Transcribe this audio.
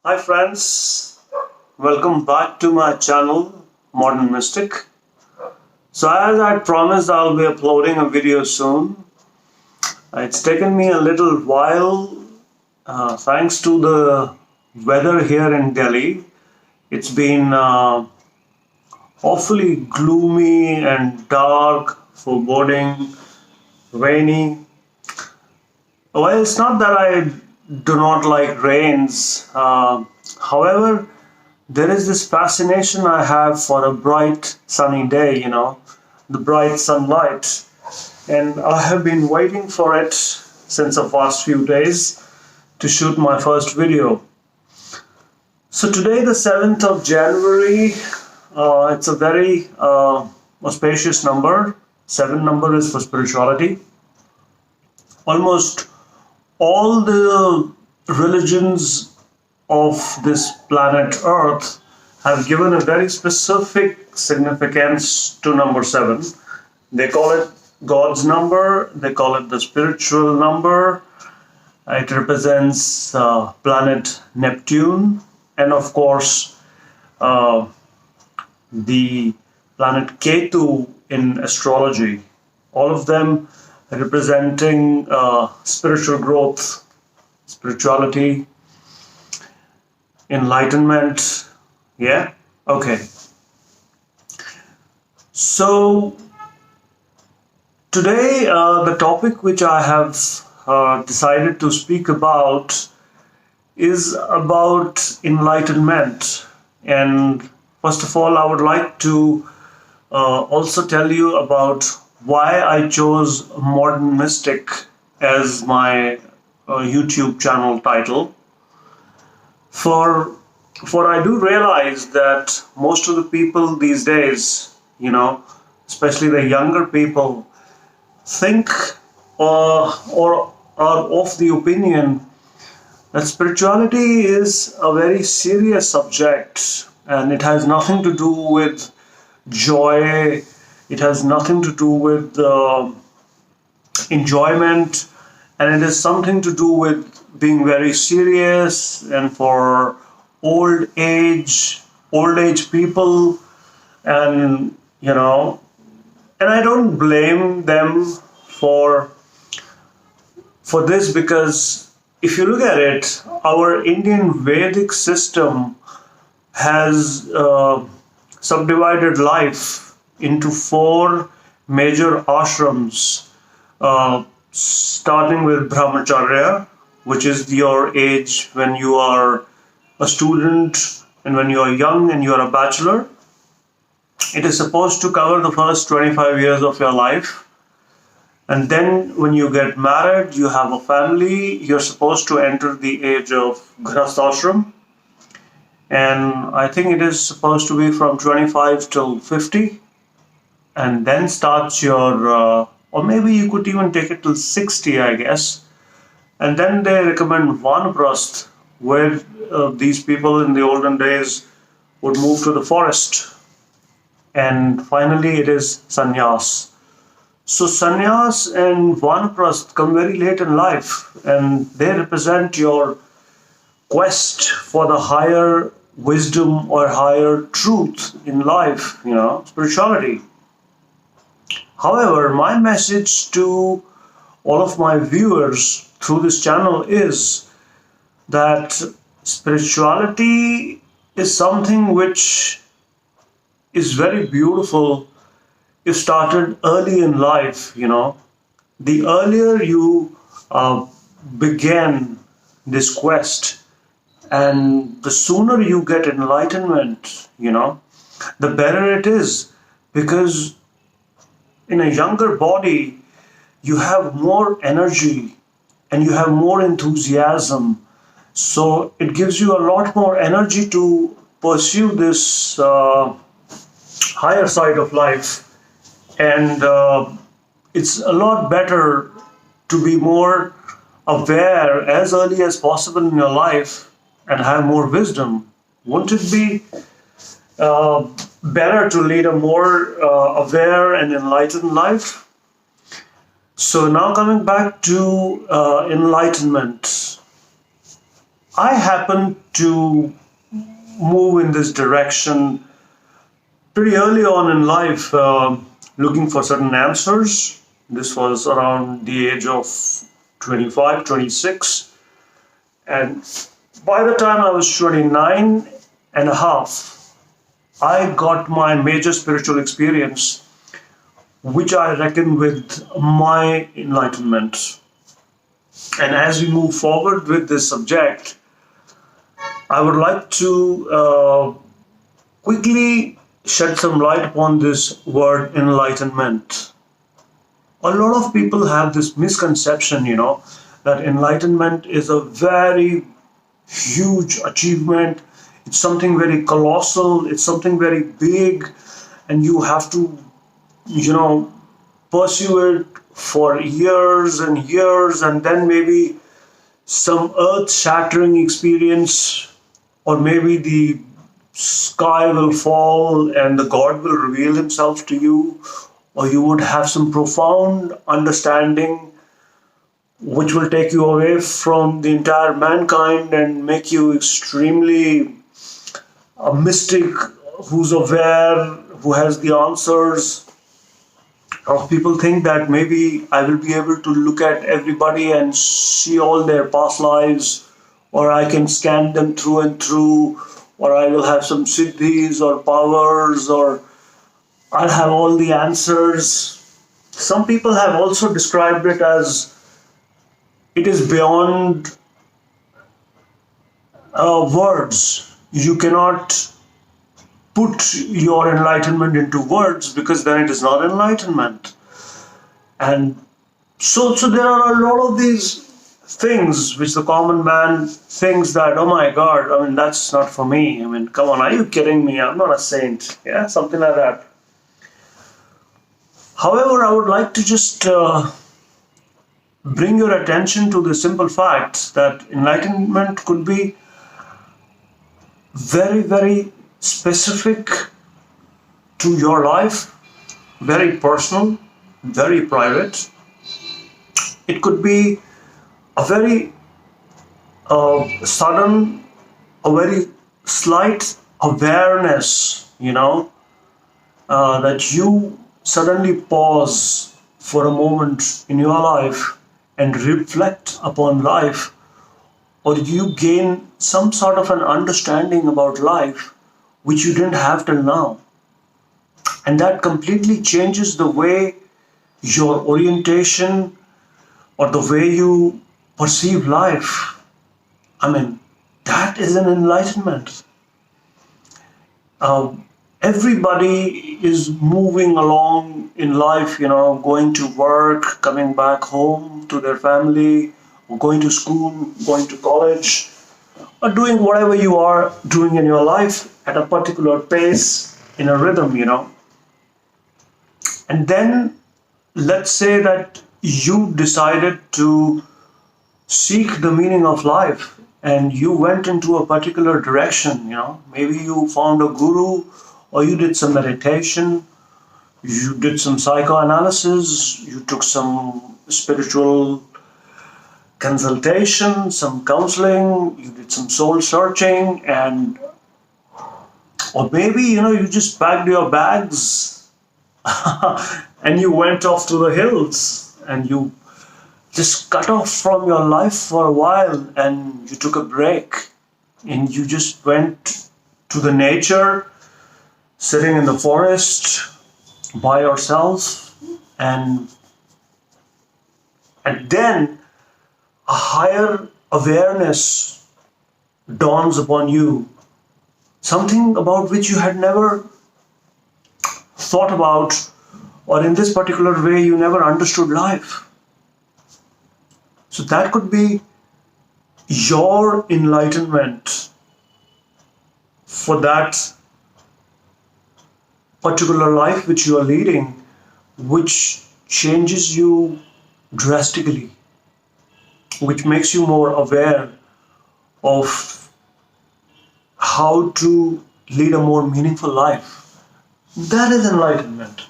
Hi friends, welcome back to my channel Modern Mystic. So as I promised, I'll be uploading a video soon. It's taken me a little while thanks to the weather here in Delhi. It's been awfully gloomy and dark, foreboding, rainy. Well, it's not that I do not like rains. However, there is this fascination I have for a bright sunny day, the bright sunlight. And I have been waiting for it since the past few days to shoot my first video. So today, the 7th of January, it's a very auspicious number. 7 number is for spirituality. Almost all the religions of this planet Earth have given a very specific significance to number 7. They call it God's number, they call it the spiritual number. It represents planet Neptune, and of course the planet Ketu in astrology. All of them representing spiritual growth, spirituality, enlightenment. Yeah? Okay. So today the topic which I have decided to speak about is about enlightenment. And first of all, I would like to also tell you about why I chose Modern Mystic as my YouTube channel title. For I do realize that most of the people these days, especially the younger people, think or are of the opinion that spirituality is a very serious subject and it has nothing to do with joy. It has nothing to do with enjoyment, and it is something to do with being very serious and for old age people. And and I don't blame them for this, because if you look at it, our Indian Vedic system has subdivided life into 4 major ashrams, starting with brahmacharya, which is your age when you are a student and when you are young and you are a bachelor. It is supposed to cover the first 25 years of your life. And then when you get married, you have a family, you're supposed to enter the age of grihasthashram. And I think it is supposed to be from 25 till 50. And then starts your, or maybe you could even take it till 60, I guess. And then they recommend Vanaprasth, where these people in the olden days would move to the forest. And finally it is sannyas. So sannyas and Vanaprasth come very late in life, and they represent your quest for the higher wisdom or higher truth in life, spirituality. However, my message to all of my viewers through this channel is that spirituality is something which is very beautiful if started early in life. The earlier you begin this quest, and the sooner you get enlightenment, the better it is, because in a younger body, you have more energy and you have more enthusiasm. So it gives you a lot more energy to pursue this higher side of life. And it's a lot better to be more aware as early as possible in your life and have more wisdom. Wouldn't it be better to lead a more aware and enlightened life? So now coming back to enlightenment. I happened to move in this direction pretty early on in life, looking for certain answers. This was around the age of 25, 26. And by the time I was 29 and a half, I got my major spiritual experience, which I reckon with my enlightenment. And as we move forward with this subject, I would like to quickly shed some light upon this word enlightenment. A lot of people have this misconception, that enlightenment is a very huge achievement. It's something very colossal, it's something very big, and you have to, you know, pursue it for years and years, and then maybe some earth shattering experience, or maybe the sky will fall and the God will reveal himself to you, or you would have some profound understanding which will take you away from the entire mankind and make you extremely a mystic who's aware, who has the answers. Or people think that maybe I will be able to look at everybody and see all their past lives, or I can scan them through and through, or I will have some siddhis or powers, or I'll have all the answers. Some people have also described it as it is beyond words. You cannot put your enlightenment into words because then it is not enlightenment. And so there are a lot of these things which the common man thinks that, oh my God, I mean, that's not for me. I mean, come on, are you kidding me? I'm not a saint. Yeah, something like that. However, I would like to just bring your attention to the simple fact that enlightenment could be very, very specific to your life, very personal, very private. It could be a very sudden, a very slight awareness, that you suddenly pause for a moment in your life and reflect upon life, or you gain some sort of an understanding about life which you didn't have till now. And that completely changes the way your orientation or the way you perceive life. I mean, that is an enlightenment. Everybody is moving along in life, going to work, coming back home to their family, or going to school, going to college, or doing whatever you are doing in your life at a particular pace, in a rhythm, And then let's say that you decided to seek the meaning of life and you went into a particular direction, Maybe you found a guru, or you did some meditation, you did some psychoanalysis, you took some spiritual consultation, some counseling, you did some soul searching, or maybe, you just packed your bags and you went off to the hills and you just cut off from your life for a while and you took a break and you just went to the nature, sitting in the forest by yourself, and then a higher awareness dawns upon you, something about which you had never thought about, or in this particular way you never understood life. So that could be your enlightenment for that particular life which you are leading, which changes you drastically, which makes you more aware of how to lead a more meaningful life. That is enlightenment.